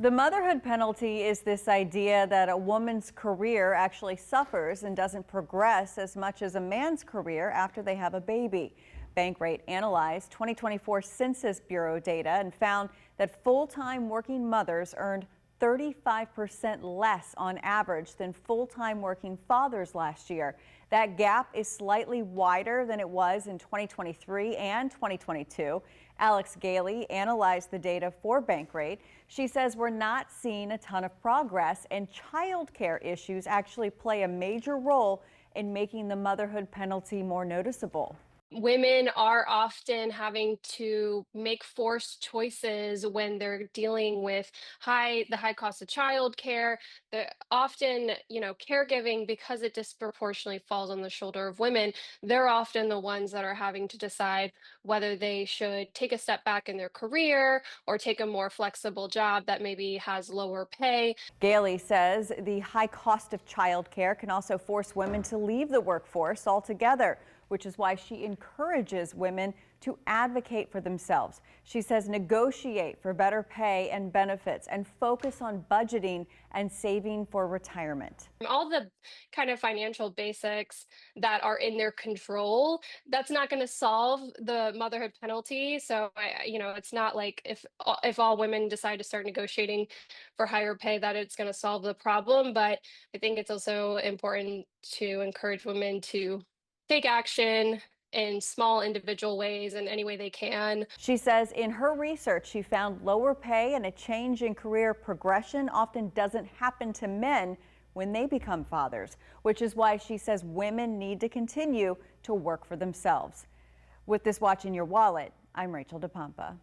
The motherhood penalty is this idea that a woman's career actually suffers and doesn't progress as much as a man's career after they have a baby. Bankrate analyzed 2024 Census Bureau data and found that full-time working mothers earned 35% less on average than full-time working fathers last year. That gap is slightly wider than it was in 2023 and 2022. Alex Gailey analyzed the data for Bankrate. She says we're not seeing a ton of progress, and childcare issues actually play a major role in making the motherhood penalty more noticeable. Women are often having to make forced choices when they're dealing with the high cost of childcare. The often, caregiving, because it disproportionately falls on the shoulder of women, they're often the ones that are having to decide whether they should take a step back in their career or take a more flexible job that maybe has lower pay. Gailey says the high cost of childcare can also force women to leave the workforce altogether, which is why she encourages women to advocate for themselves. She says negotiate for better pay and benefits and focus on budgeting and saving for retirement. All the kind of financial basics that are in their control, that's not going to solve the motherhood penalty. So, it's not like if all women decide to start negotiating for higher pay that it's going to solve the problem. But I think it's also important to encourage women to take action in small individual ways in any way they can. She says in her research, she found lower pay and a change in career progression often doesn't happen to men when they become fathers, which is why she says women need to continue to work for themselves. With this watch in your wallet, I'm Rachel DePompa.